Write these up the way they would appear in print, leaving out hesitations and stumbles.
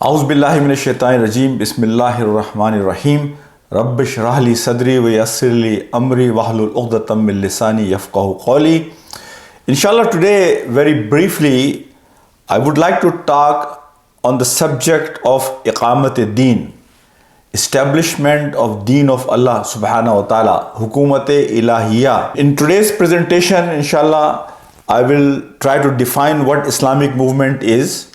Auzubillahi minash shaitanir rajim. Bismillahir rahmanir rahim. Rabbi shrah li sadri wa yassir li amri wahlul 'uqdatam min lisani yafqahu qawli. Inshallah, today, very briefly, I would like to talk on the subject of Iqamat Deen, establishment of Deen of Allah subhanahu wa ta'ala, Hukumat Ilahiyya. In today's presentation, inshallah, I will try to define what Islamic movement is,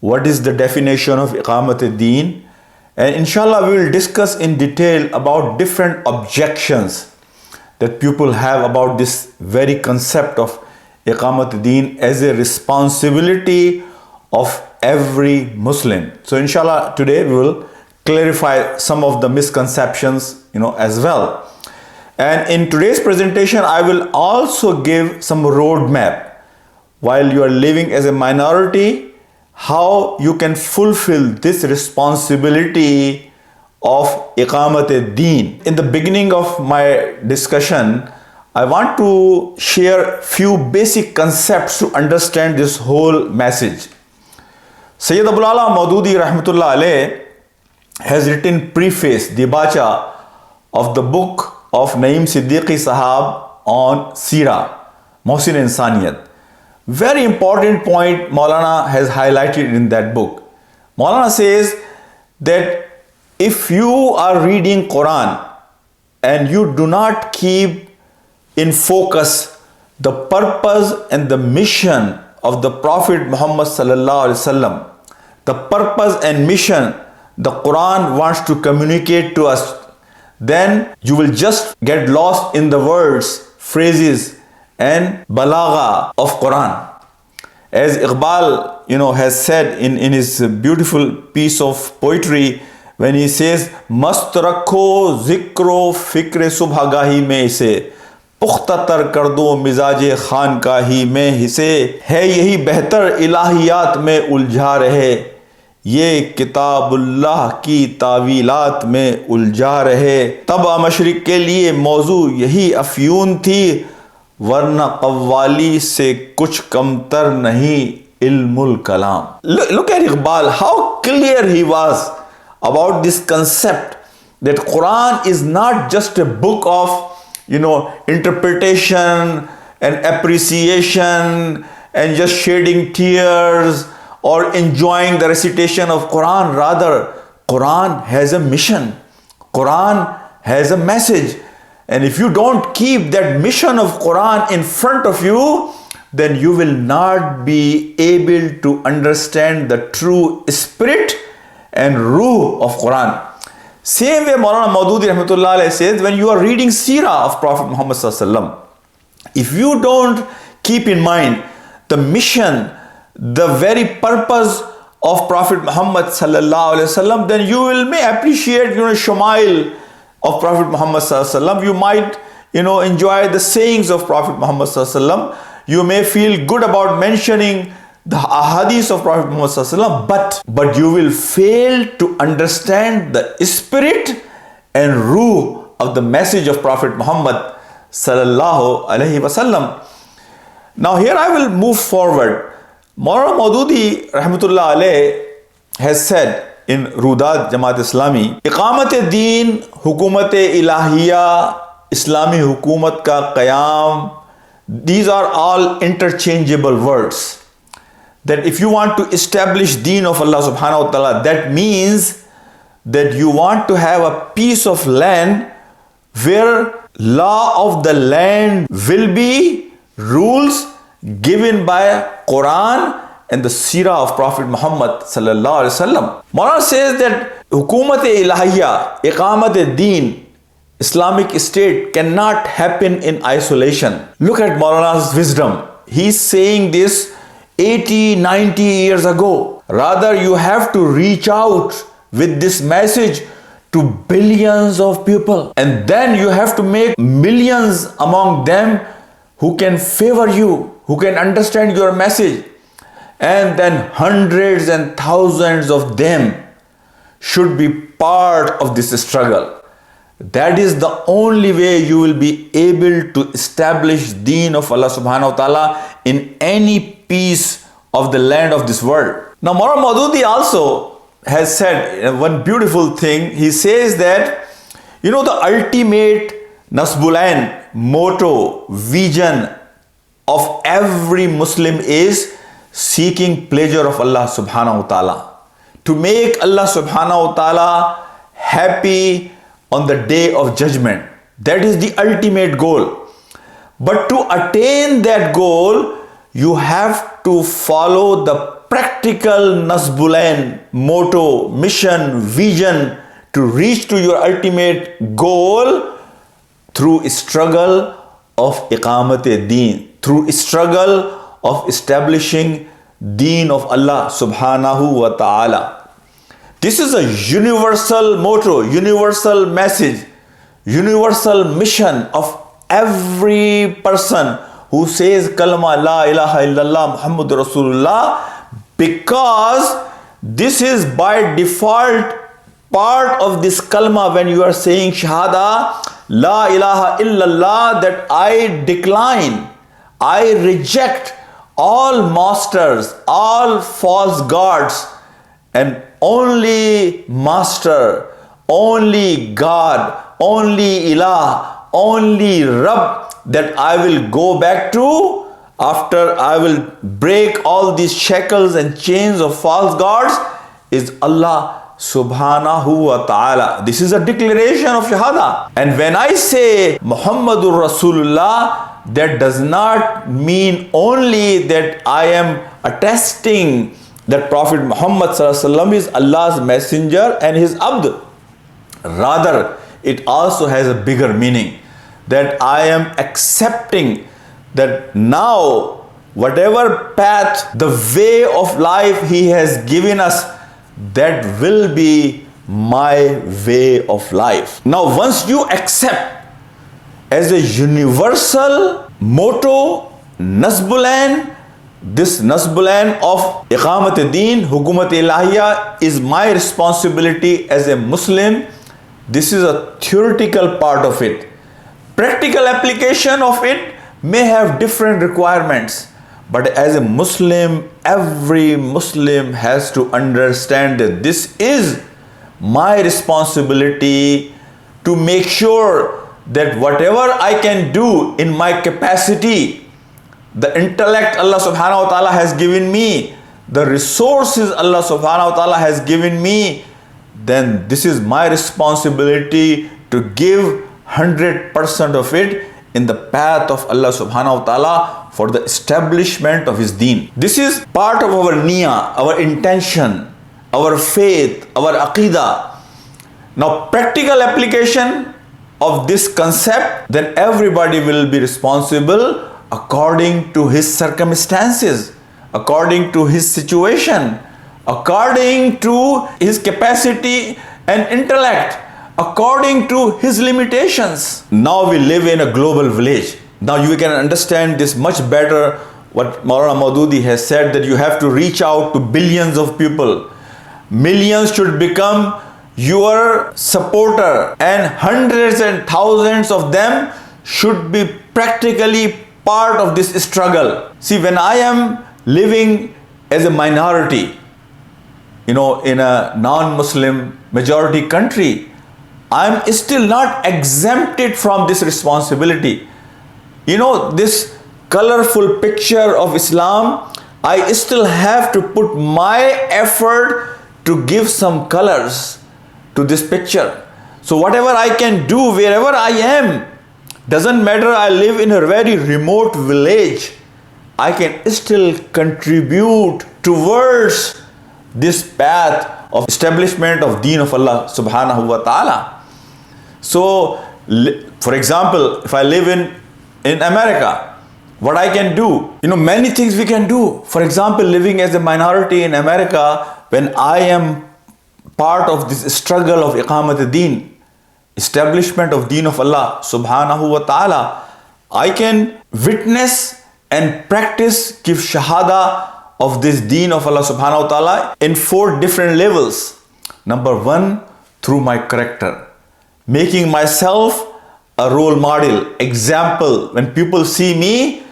what is the definition of Iqamat Deen, and inshallah we will discuss in detail about different objections that people have about this very concept of Iqamat Deen as a responsibility of every Muslim. So inshallah today we will clarify some of the misconceptions as well. And in today's presentation I will also give some roadmap while you are living as a minority, how you can fulfill this responsibility of Iqamat Deen. In the beginning of my discussion, I want to share few basic concepts to understand this whole message. Sayyid Abul Ala Maududi Rahmatullah Alayh has written preface, Dibacha of the book of Naeem Siddiqui Sahab on Sira, Mohsin Insaniyat. Very important point Maulana has highlighted in that book. Maulana says that if you are reading Quran and you do not keep in focus the purpose and the mission of the Prophet Muhammad sallallahu alaihi wasallam, the purpose and mission the Quran wants to communicate to us, then you will just get lost in the words, phrases and balagha of Quran. As Iqbal has said in his beautiful piece of poetry, when he says, Mast rakho zikro fikre subhagahi mein ise, pukhta tar kar do mizaje khankahi mein hise, hai yahi behtar ilahiyat mein uljha rahe, ये किताबुल्लाह की तावीलात में उलझा रहे, तब मशरिक के लिए मौजू यही अफ्यून थी, वरना कव्वाली से कुछ कमतर नहीं इल्मुल कलाम. Look at Iqbal, how clear he was about this concept that Quran is not just a book of interpretation and appreciation and just shedding tears or enjoying the recitation of Quran. Rather, Quran has a mission. Quran has a message. And if you don't keep that mission of Quran in front of you, then you will not be able to understand the true spirit and ruh of Quran. Same way Maulana Maududi Rahmatullah Alayh says, when you are reading Seerah of Prophet Muhammad Sallallahu Alaihi Wasallam, if you don't keep in mind the mission, the very purpose of Prophet Muhammad Sallallahu Alaihi Wasallam, then you will may appreciate Shumail of Prophet Muhammad Sallallahu Alaihi Wasallam. You might enjoy the sayings of Prophet Muhammad Sallallahu Alaihi Wasallam. You may feel good about mentioning the ahadith of Prophet Muhammad Sallallahu Alaihi Wasallam, but you will fail to understand the spirit and ruh of the message of Prophet Muhammad Sallallahu Alaihi Wasallam. Now here I will move forward. Maulana Maududi Rahmatullah Alayh has said in Rudad Jamaat Islami, Iqamat Deen, Hukumat Ilahiyya, Islami Hukumat ka Qiyam, these are all interchangeable words. That if you want to establish Deen of Allah subhanahu wa ta'ala, that means that you want to have a piece of land where law of the land will be rules given by Quran and the Seerah of Prophet Muhammad sallallahu alaihi wasallam. Maulana says that Hukumat Ilahiyya, Iqamat Deen, Islamic state cannot happen in isolation. Look at Maulana's wisdom. He's saying this 80, 90 years ago. Rather, you have to reach out with this message to billions of people, and then you have to make millions among them who can favor you, who can understand your message, and then hundreds and thousands of them should be part of this struggle. That is the only way you will be able to establish Deen of Allah subhanahu wa ta'ala in any piece of the land of this world. Now Maulana Maududi also has said one beautiful thing. He says that, the ultimate Nasbulain motto, vision of every Muslim is seeking pleasure of Allah subhanahu wa ta'ala. To make Allah subhanahu wa ta'ala happy on the day of judgment. That is the ultimate goal. But to attain that goal, you have to follow the practical Nasbulain motto, mission, vision to reach to your ultimate goal through struggle of Iqamat Deen, through struggle of establishing Deen of Allah subhanahu wa ta'ala. This is a universal motto, universal message, universal mission of every person who says kalma la ilaha illallah Muhammadur Rasulullah, because this is by default part of this kalma. When you are saying shahada la ilaha illallah, that I decline, I reject all masters, all false gods, and only master, only God, only ilah, only Rabb that I will go back to after I will break all these shackles and chains of false gods is Allah subhanahu wa ta'ala. This is a declaration of shahada. And when I say Muhammadur Rasulullah, that does not mean only that I am attesting that Prophet Muhammad sallallahu alaihi wasallam is Allah's messenger and his abd. Rather, it also has a bigger meaning, that I am accepting that now whatever path, the way of life he has given us, that will be my way of life. Now once you accept as a universal motto, Nasbulain, this Nasbulain of Iqamat Deen, Hukumat Ilahiyya is my responsibility as a Muslim. This is a theoretical part of it. Practical application of it may have different requirements, but as a Muslim, every Muslim has to understand that this is my responsibility to make sure that whatever I can do in my capacity, the intellect Allah subhanahu wa ta'ala has given me, the resources Allah subhanahu wa ta'ala has given me, then this is my responsibility to give 100% of it in the path of Allah subhanahu wa ta'ala for the establishment of his deen. This is part of our niyyah, our intention, our faith, our aqidah. Now practical application of this concept, then everybody will be responsible according to his circumstances, according to his situation, according to his capacity and intellect, according to his limitations. Now we live in a global village. Now you can understand this much better, what Maulana Maududi has said, that you have to reach out to billions of people. Millions should become your supporter, and hundreds and thousands of them should be practically part of this struggle. See, when I am living as a minority, in a non-Muslim majority country, I'm still not exempted from this responsibility. This colorful picture of Islam, I still have to put my effort to give some colors to this picture. So whatever I can do, wherever I am, doesn't matter I live in a very remote village, I can still contribute towards this path of establishment of Deen of Allah subhanahu wa ta'ala. So, for example, if I live in America, what I can do, many things we can do. For example, living as a minority in America, when I am part of this struggle of Iqamat Deen, establishment of Deen of Allah subhanahu wa ta'ala, I can witness and practice, give shahada of this Deen of Allah subhanahu wa ta'ala in 4 different levels. Number 1, through my character, making myself a role model, example. When people see me,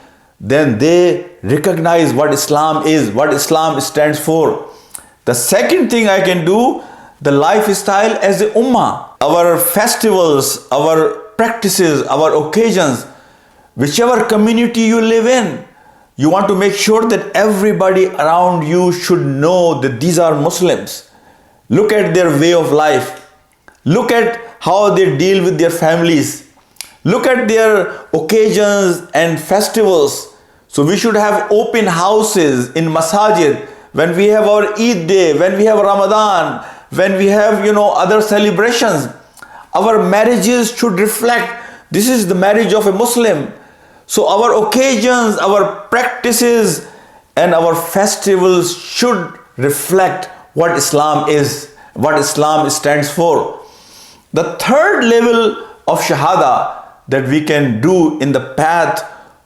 then they recognize what Islam is, what Islam stands for. The second thing I can do, the lifestyle as a ummah. Our festivals, our practices, our occasions, whichever community you live in, you want to make sure that everybody around you should know that these are Muslims. Look at their way of life. Look at how they deal with their families. Look at their occasions and festivals. So we should have open houses in masajid when we have our Eid day, when we have Ramadan, when we have other celebrations. Our marriages should reflect this is the marriage of a Muslim. So our occasions, our practices and our festivals should reflect what Islam is, what Islam stands for. The third level of shahada that we can do in the path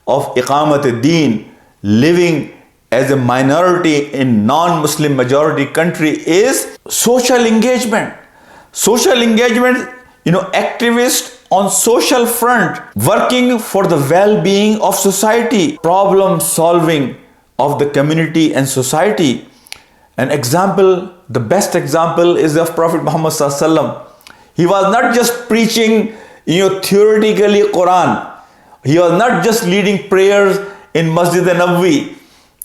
of Iqamat Deen, living as a minority in non-Muslim majority country, is social engagement. Social engagement, activists on social front, working for the well-being of society, problem solving of the community and society. An example, the best example is of Prophet Muhammad Sallallahu Alaihi Wasallam. He was not just preaching, theoretically Quran. He was not just leading prayers in Masjid al-Nabawi.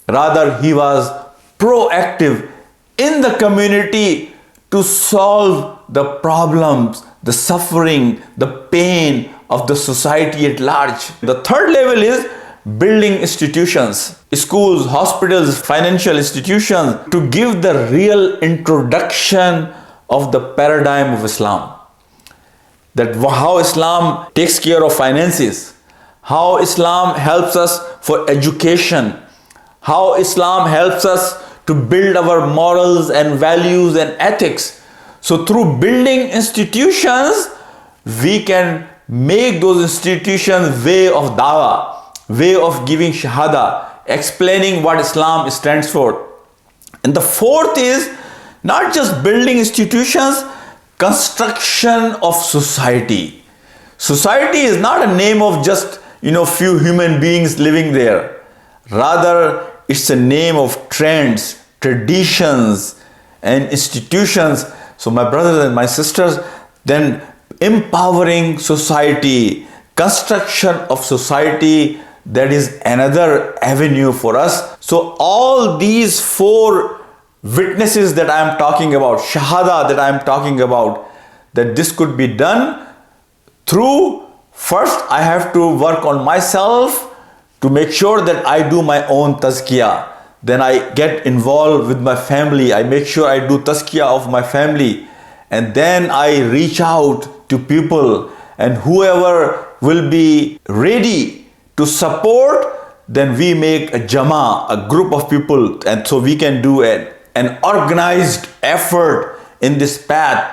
Rather, he was proactive in the community to solve the problems, the suffering, the pain of the society at large. The third level is building institutions, schools, hospitals, financial institutions, to give the real introduction of the paradigm of Islam. That how Islam takes care of finances, how Islam helps us for education, how Islam helps us to build our morals and values and ethics. So through building institutions, we can make those institutions way of dawah, way of giving shahada, explaining what Islam stands for. And the fourth is not just building institutions, construction of society. Society is not a name of just few human beings living there. Rather, it's a name of trends, traditions and institutions. So my brothers and my sisters, then empowering society, construction of society, that is another avenue for us. So all these four witnesses that I am talking about, shahada that I am talking about, that this could be done through, first I have to work on myself to make sure that I do my own tazkiyah. Then I get involved with my family. I make sure I do tazkiyah of my family. And then I reach out to people, and whoever will be ready to support, then we make a jama, a group of people, and so we can do an organized effort in this path.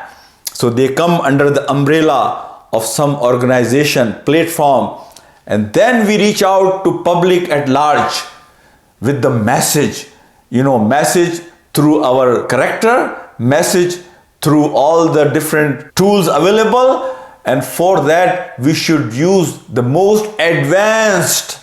So they come under the umbrella of some organization, platform, and then we reach out to public at large with the message, message through our character, message through all the different tools available. And for that, we should use the most advanced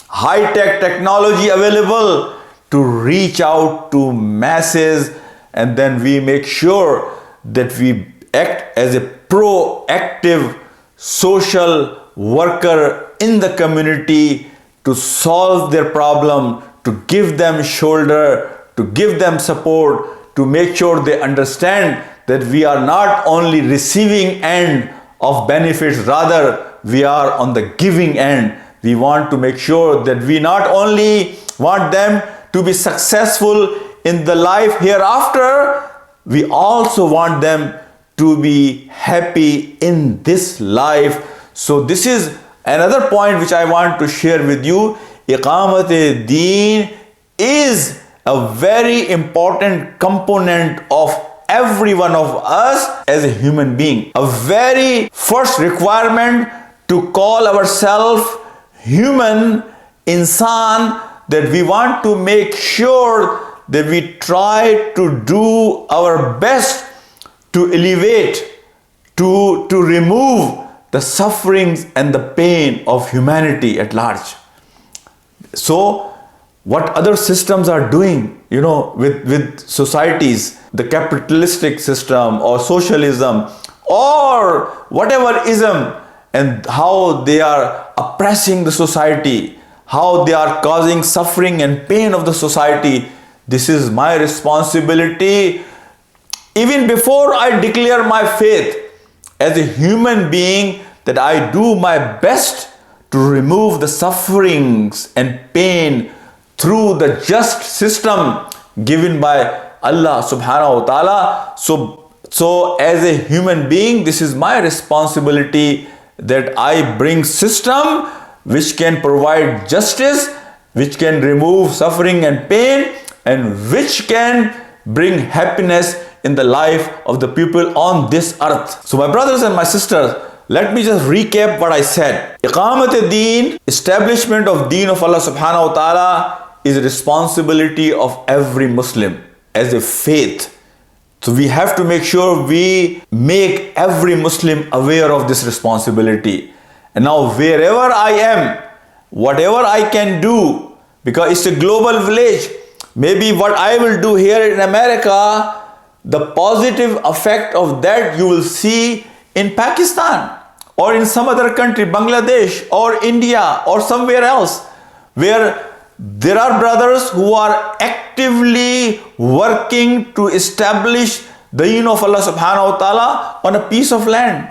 high-tech technology available to reach out to masses. And then we make sure that we act as a proactive social worker in the community to solve their problem, to give them shoulder, to give them support, to make sure they understand that we are not only receiving end of benefits, rather we are on the giving end. We want to make sure that we not only want them to be successful in the life hereafter, we also want them to be happy in this life. So this is another point which I want to share with you. Iqamat Deen is a very important component of every one of us as a human being. A very first requirement to call ourselves human, insan, that we want to make sure that we try to do our best to elevate, to remove the sufferings and the pain of humanity at large. So what other systems are doing, with societies, the capitalistic system or socialism or whatever ism, and how they are oppressing the society, how they are causing suffering and pain of the society. This is my responsibility. Even before I declare my faith as a human being, that I do my best to remove the sufferings and pain through the just system given by Allah subhanahu wa ta'ala. So as a human being, this is my responsibility, that I bring system which can provide justice, which can remove suffering and pain, and which can bring happiness in the life of the people on this earth. So my brothers and my sisters, let me just recap what I said. Iqamat Deen, establishment of Deen of Allah subhanahu wa ta'ala, is a responsibility of every Muslim as a faith. So we have to make sure we make every Muslim aware of this responsibility. And now wherever I am, whatever I can do, because it's a global village, maybe what I will do here in America, the positive effect of that you will see in Pakistan or in some other country, Bangladesh or India or somewhere else, where there are brothers who are actively working to establish the Deen of Allah subhanahu wa ta'ala on a piece of land.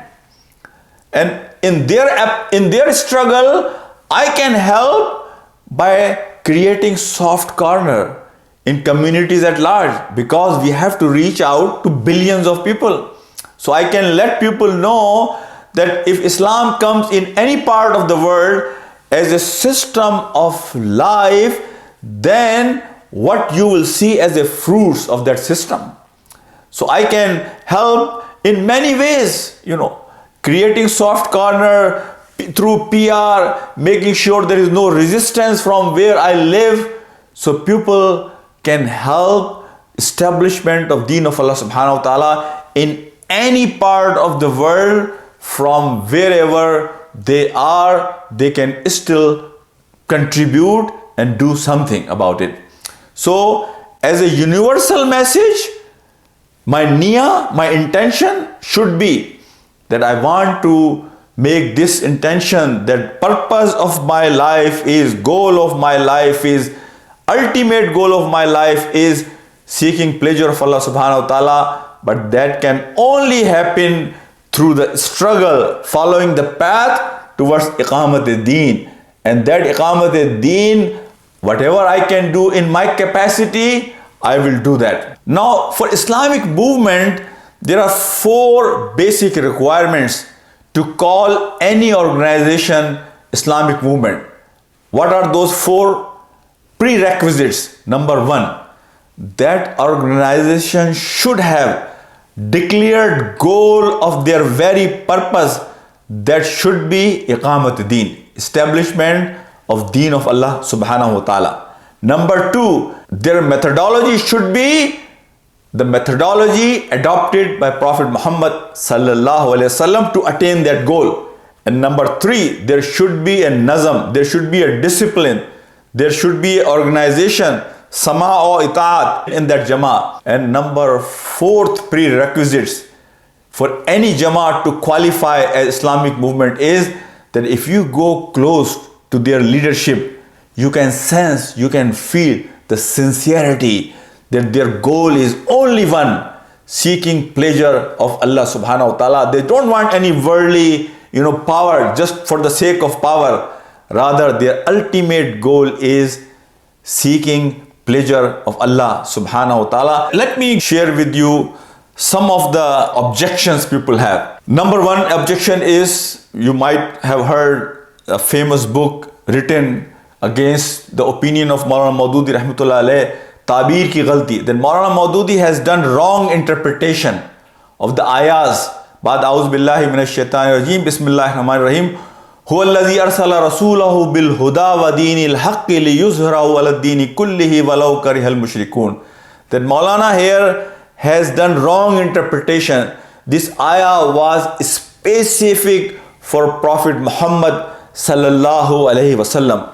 And in their struggle, I can help by creating soft corner in communities at large, because we have to reach out to billions of people. So I can let people know that if Islam comes in any part of the world as a system of life, then what you will see as the fruits of that system. So I can help in many ways, creating soft corner through PR, making sure there is no resistance from where I live, so people can help establishment of Deen of Allah subhanahu wa ta'ala in any part of the world. From wherever they are, they can still contribute and do something about it. So as a universal message, my niyyah, my intention should be that I want to make this intention, that purpose of my life is, goal of my life is, ultimate goal of my life is seeking pleasure of Allah subhanahu wa ta'ala. But that can only happen through the struggle, following the path towards Iqamat Deen. And that Iqamat Deen, whatever I can do in my capacity, I will do that. Now, for Islamic movement, there are 4 basic requirements to call any organization Islamic movement. What are those 4 prerequisites? Number 1, that organization should have declared goal of their very purpose, that should be Iqamat Deen, establishment of Deen of Allah subhanahu wa ta'ala. Number 2, their methodology should be the methodology adopted by Prophet Muhammad sallallahu alaihi wasallam to attain that goal. And number 3, there should be a nazam, there should be a discipline, there should be an organization, sama or itaat in that jama'ah. And number 4th prerequisites for any jama'ah to qualify as Islamic movement is that if you go close to their leadership, you can sense, you can feel the sincerity that their goal is only one, seeking pleasure of Allah subhanahu wa ta'ala. They don't want any worldly, power just for the sake of power. Rather, their ultimate goal is seeking pleasure of Allah subhanahu wa ta'ala. Let me share with you some of the objections people have. Number 1 objection is, you might have heard a famous book written against the opinion of Maulana Maududi rahmatullah alayh, Tabir ki ghalti, that Maulana Maududi has done wrong interpretation of the ayahs. Ba'd a'udhu billahi minash shaitanir rajim, bismillahir rahmanir rahim. هو الذي أرسل رسوله بالهدى ودين الحق ليظهره على الدين كله ولو كره المشركون. That Maulana here has done wrong interpretation. This ayah was specific for Prophet Muhammad sallallahu alaihi wasallam.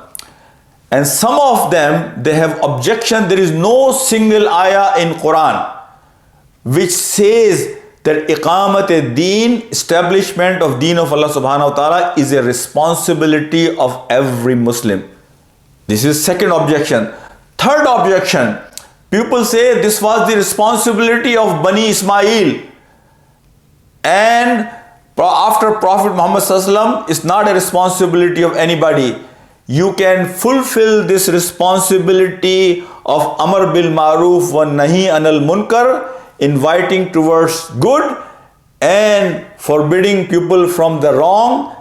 And some of them, they have objection. There is no single ayah in Quran which says that Iqamat Deen, establishment of Deen of Allah subhanahu wa ta'ala, is a responsibility of every Muslim. This is second objection. Third objection, people say this was the responsibility of Bani Ismail, and after Prophet Muhammad sallallahu alaihi wasallam, it's not a responsibility of anybody. You can fulfill this responsibility of Amr bil Maruf wa Nahi anil Munkar, inviting towards good and forbidding people from the wrong,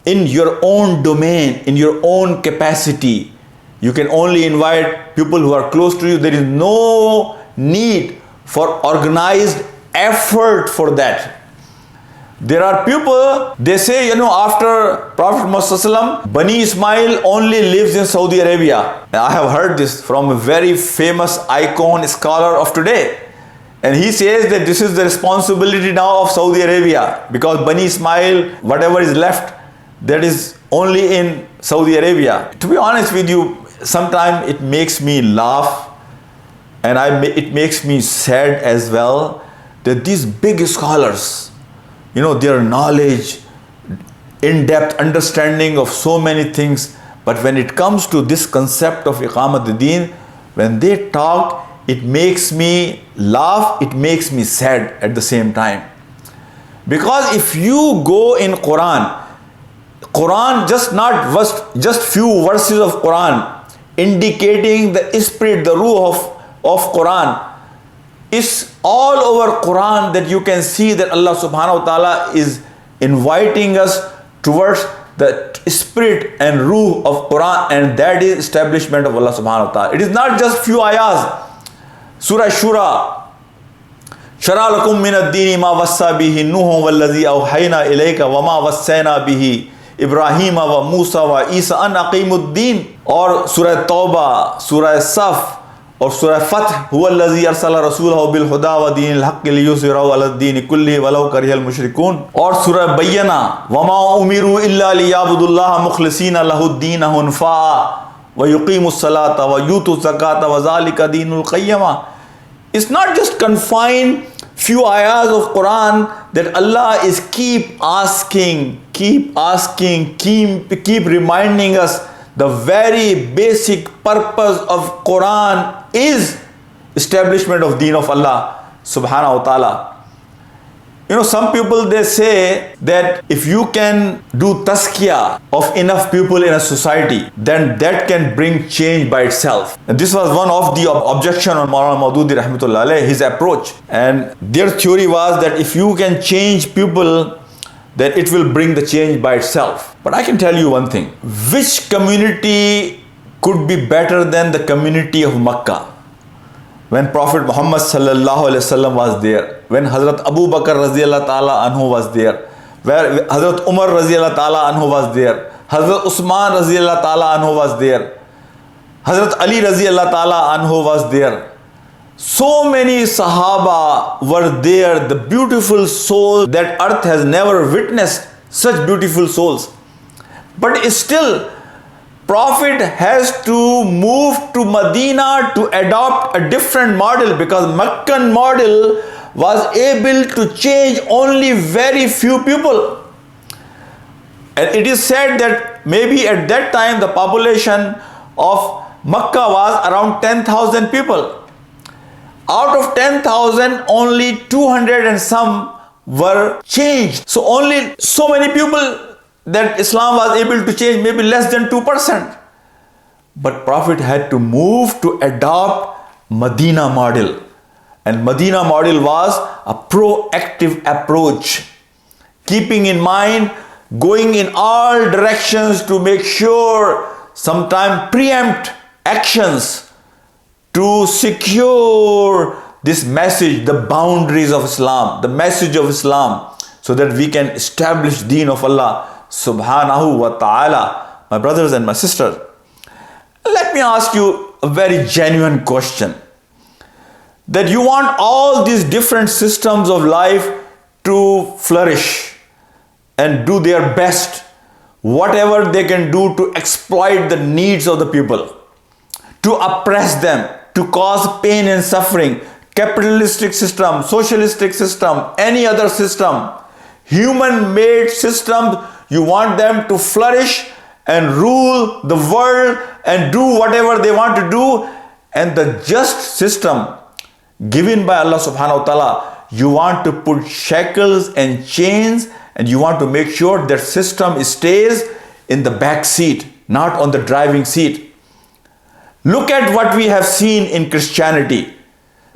in your own domain, in your own capacity. You can only invite people who are close to you. There is no need for organized effort for that. There are people, they say, after Prophet Muhammad, Bani Ismail only lives in Saudi Arabia. I have heard this from a very famous icon scholar of today. And he says that this is the responsibility now of Saudi Arabia, because Bani Ismail, whatever is left, that is only in Saudi Arabia. To be honest with you, sometimes it makes me laugh, and it makes me sad as well, that these big scholars, their knowledge, in-depth understanding of so many things, but when it comes to this concept of Iqamat Deen, when they talk, it makes me laugh, it makes me sad at the same time. Because if you go in Quran, just few verses of Quran indicating the spirit, the ruh of Quran, it's all over Quran that you can see that Allah subhanahu wa ta'ala is inviting us towards the spirit and ruh of Quran, and that is establishment of Allah subhanahu wa ta'ala. It is not just few ayahs. Surah Shura, Shara lakum min ad-dini ma wassa bihi Nuhun wallazi awhayna ilayka wa ma wassayna bihi Ibrahim wa Musa wa Isa an aqimud din. Or Surah Tawbah, Surah Saf, or Surah Fath, huwa allazi arsala rasulahu bil huda wa dinil haqqi liyuzhirahu ala ad-dini kulli walau karihal mushrikun. Or Surah Bayyana, wa ma umiru illa liyabudullaha mukhlisina lahu ad-din hunfa'a wa yuqimus salata wa yutu zakata wa zalika dinul qayyama. It's not just confined few ayahs of Quran that Allah is keep asking, keep reminding us the very basic purpose of Quran is establishment of Deen of Allah subhanahu wa ta'ala. Some people, they say that if you can do tazkiyah of enough people in a society, then that can bring change by itself. And this was one of the objection on Maulana Maududi rahmatullah alayh, his approach. And their theory was that if you can change people, then it will bring the change by itself. But I can tell you one thing. Which community could be better than the community of Makkah? When Prophet Muhammad sallallahu alaihi wasallam was there, when Hazrat Abu Bakr radiyallahu ta'ala anhu was there, where Hazrat Umar radiyallahu ta'ala anhu was there, Hazrat Usman radiyallahu ta'ala anhu was there, Hazrat Ali radiyallahu ta'ala anhu was there. So many Sahaba were there, the beautiful souls that earth has never witnessed, such beautiful souls. But still, Prophet has to move to Medina to adopt a different model, because Meccan model was able to change only very few people. And it is said that maybe at that time the population of Mecca was around 10,000 people. Out of 10,000, only 200 and some were changed. So only so many people that Islam was able to change, maybe less than 2%. But Prophet had to move to adopt Medina model. And Medina model was a proactive approach, keeping in mind going in all directions to make sure, sometime preempt actions to secure this message, the boundaries of Islam, the message of Islam, so that we can establish Deen of Allah subhanahu wa ta'ala. My brothers and my sisters, let me ask you a very genuine question. That you want all these different systems of life to flourish and do their best whatever they can do to exploit the needs of the people, to oppress them, to cause pain and suffering. Capitalistic system, socialistic system, any other system, human-made system, you want them to flourish and rule the world and do whatever they want to do. And the just system given by Allah subhanahu wa ta'ala, you want to put shackles and chains, and you want to make sure that system stays in the back seat, not on the driving seat. Look at what we have seen in Christianity.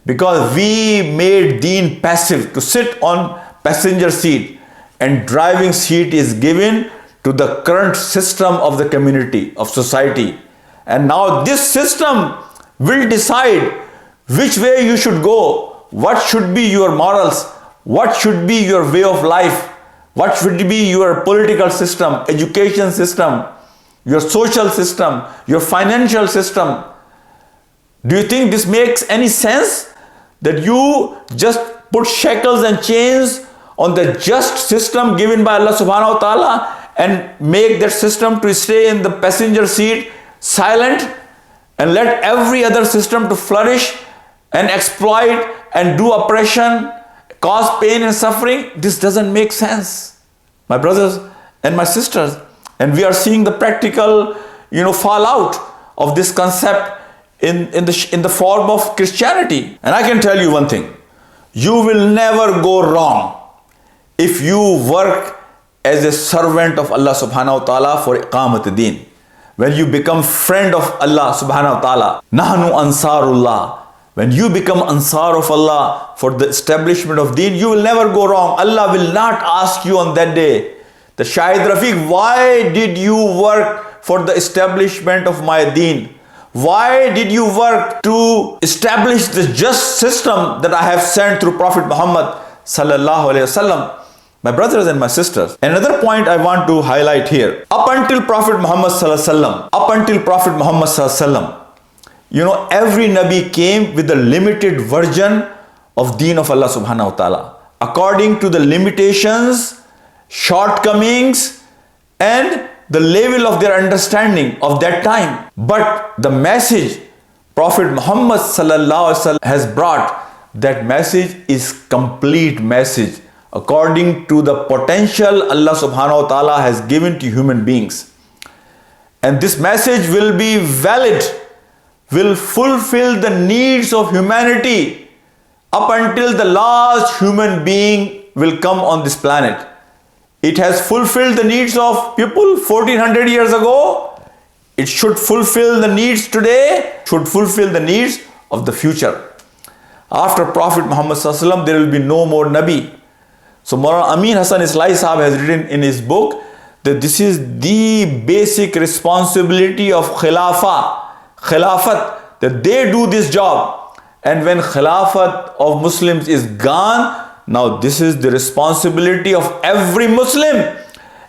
Because we made Deen passive, to sit on passenger seat, and driving seat is given to the current system of the community, of society. And now this system will decide which way you should go, what should be your morals, what should be your way of life, what should be your political system, education system, your social system, your financial system. Do you think this makes any sense? That you just put shackles and chains on the just system given by Allah subhanahu wa ta'ala and make that system to stay in the passenger seat silent, and let every other system to flourish and exploit and do oppression, cause pain and suffering. This doesn't make sense, my brothers and my sisters. And we are seeing the practical, fallout of this concept in the form of Christianity. And I can tell you one thing: you will never go wrong if you work as a servant of Allah subhanahu wa ta'ala for Iqamat Deen. When you become friend of Allah subhanahu wa ta'ala, Nahnu Ansarullah, when you become Ansar of Allah for the establishment of Deen, you will never go wrong. Allah will not ask you on that day, the Shahid Rafiq, why did you work for the establishment of my Deen? Why did you work to establish the just system that I have sent through Prophet Muhammad sallallahu alaihi wasallam? My brothers and my sisters, another point I want to highlight here. Up until Prophet Muhammad sallallahu alaihi wasallam, every Nabi came with a limited version of Deen of Allah subhanahu wa ta'ala, according to the limitations, shortcomings, and the level of their understanding of that time. But the message Prophet Muhammad sallallahu alaihi wasallam has brought, that message is complete message according to the potential Allah subhanahu wa ta'ala has given to human beings. And this message will be valid, will fulfill the needs of humanity up until the last human being will come on this planet. It has fulfilled the needs of people 1400 years ago. It should fulfill the needs today, should fulfill the needs of the future. After Prophet Muhammad sallallahu alaihi wasallam, there will be no more Nabi. So Maulana Amin Hassan Islai Sahab has written in his book that this is the basic responsibility of Khilafat, that they do this job. And when Khilafat of Muslims is gone, now this is the responsibility of every Muslim.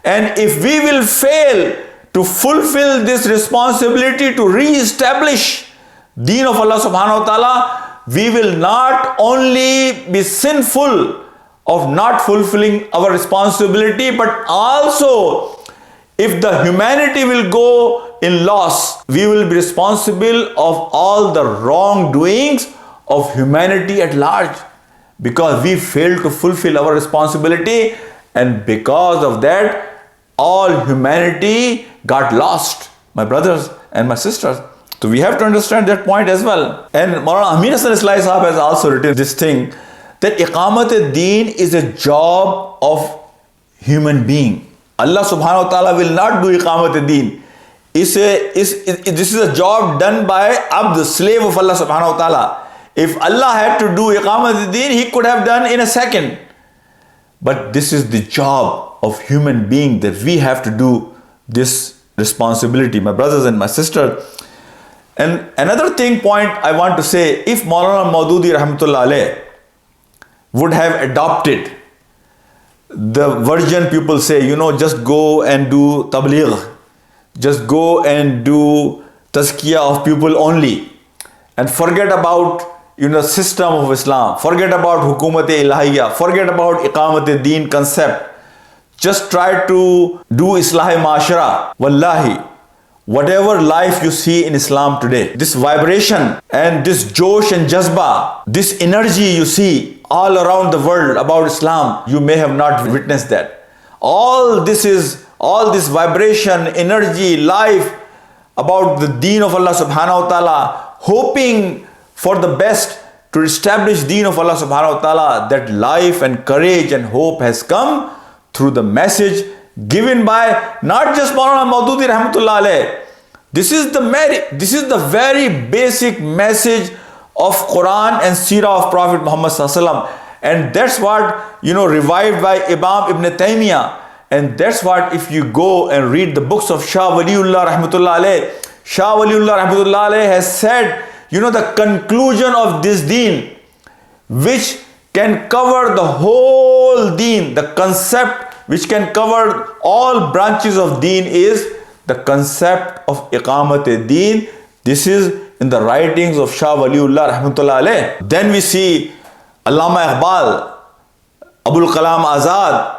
And if we will fail to fulfill this responsibility to re-establish Deen of Allah subhanahu wa ta'ala, we will not only be sinful of not fulfilling our responsibility, but also if the humanity will go in loss, we will be responsible of all the wrongdoings of humanity at large, because we failed to fulfill our responsibility, and because of that all humanity got lost, my brothers and my sisters. So we have to understand that point as well. And Maulana Amin Hassan Islai Sahab has also written this thing, that Iqamat Deen is a job of human being. Allah subhanahu wa ta'ala will not do Iqamat Deen. This is a job done by Abd, slave of Allah subhanahu wa ta'ala. If Allah had to do Iqamat Deen, He could have done in a second. But this is the job of human being, that we have to do this responsibility, my brothers and my sisters. And another point I want to say, if Maulana Maududi rahmatullah alayh would have adopted the version people say, just go and do tabligh, just go and do tazkiyah of people only, and forget about system of Islam, forget about hukumat ilahiyya, forget about Iqamat Deen concept. just try to do Islah Mashara. Wallahi, whatever life you see in Islam today, this vibration and this Josh and Jazba, this energy you see all around the world about Islam, you may have not witnessed that. All this vibration, energy, life about the Deen of Allah subhanahu wa ta'ala, hoping for the best to establish Deen of Allah subhanahu wa ta'ala, that life and courage and hope has come through the message given by not just Maulana Maududi rahmatullah alayh. This is the very basic message of Quran and Seerah of Prophet Muhammad sallallahu alaihi wasallam. And that's what, revived by Imam Ibn Taymiyyah. And that's what, if you go and read the books of Shah Waliullah rahmatullah alayh, Shah Waliullah rahmatullah alayh has said, the conclusion of this deen, which can cover the whole deen, the concept which can cover all branches of deen, is the concept of Iqamat Deen. This is in the writings of Shah Waliullah rahmatullah alayh. Then we see Allama Iqbal, Abul Kalam Azad,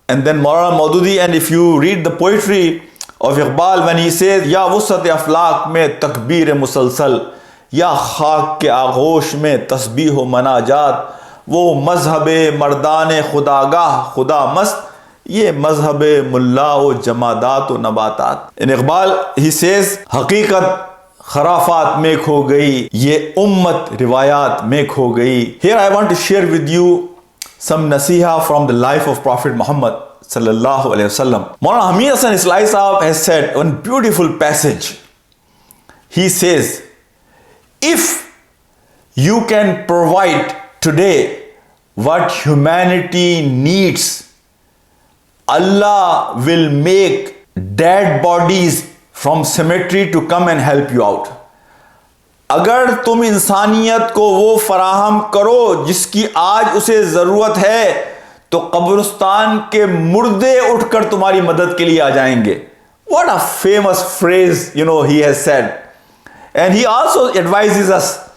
and then Maulana Maududi. And if you read the poetry of Iqbal, when he says, Ya wusat aflaq mein takbir musalsal, Ya khak ke aghosh mein tasbih o manajat, wo mazhab mardane khudagah khuda mast, ye mazhab mulla o jamadat o nabatat. In Iqbal, he says, Haqiqat खराफात में खो गई, ये उम्मत रिवायात में खो गई. Here I want to share with you some nasiha from the life of Prophet Muhammad sallallahu alaihi wasallam. Maulana Hamid Hasan Islai Sahab has said one beautiful passage. He says, if you can provide today what humanity needs, Allah will make dead bodies from cemetery to come and help you out. अगर तुम इंसानियत को वो फराहम करो जिसकी आज उसे ज़रूरत है, तो कब्रिस्तान के मुर्दे उठकर तुम्हारी मदद के लिए आ जाएंगे. What a famous phrase, he has said. And he also advises us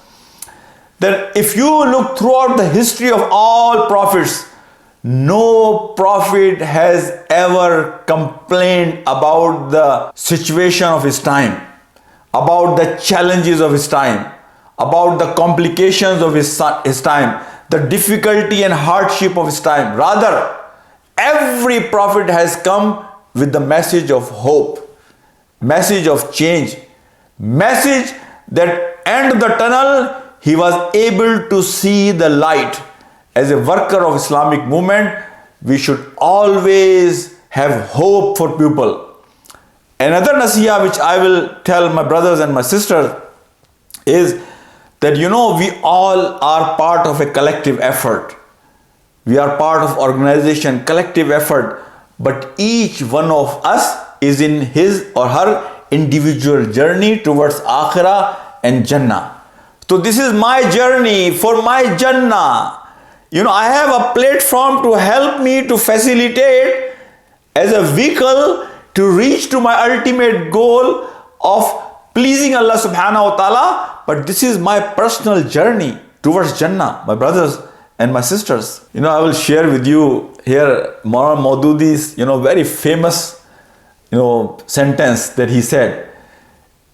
that if you look throughout the history of all prophets, no prophet has ever complained about the situation of his time, about the challenges of his time, about the complications of his time, the difficulty and hardship of his time. Rather, every prophet has come with the message of hope, message of change, message that end the tunnel, he was able to see the light. As a worker of Islamic movement, we should always have hope for people. Another nasiha which I will tell my brothers and my sisters is that we all are part of a collective effort. We are part of organization, collective effort, but each one of us is in his or her individual journey towards Akhirah and Jannah. So this is my journey for my Jannah. I have a platform to help me to facilitate as a vehicle to reach to my ultimate goal of pleasing Allah subhanahu wa ta'ala. But this is my personal journey towards Jannah, my brothers and my sisters. I will share with you here Maulana Maududi's, very famous, sentence that he said.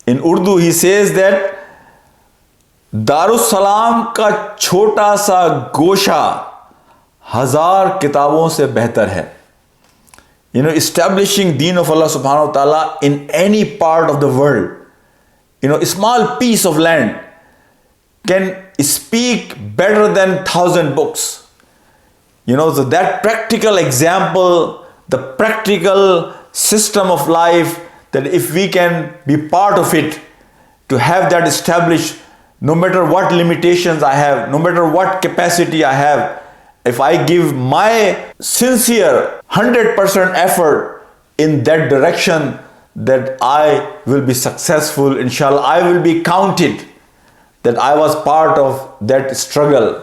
In Urdu, he says that Darussalam का छोटा सा गोशा हजार किताबों से बेहतर है. Establishing Deen of Allah subhanahu wa ta'ala in any part of the world, a small piece of land can speak better than 1,000 books. So that practical example, the practical system of life, that if we can be part of it, to have that established, no matter what limitations I have, no matter what capacity I have, if I give my sincere 100% effort in that direction, that I will be successful, inshallah. I will be counted that I was part of that struggle.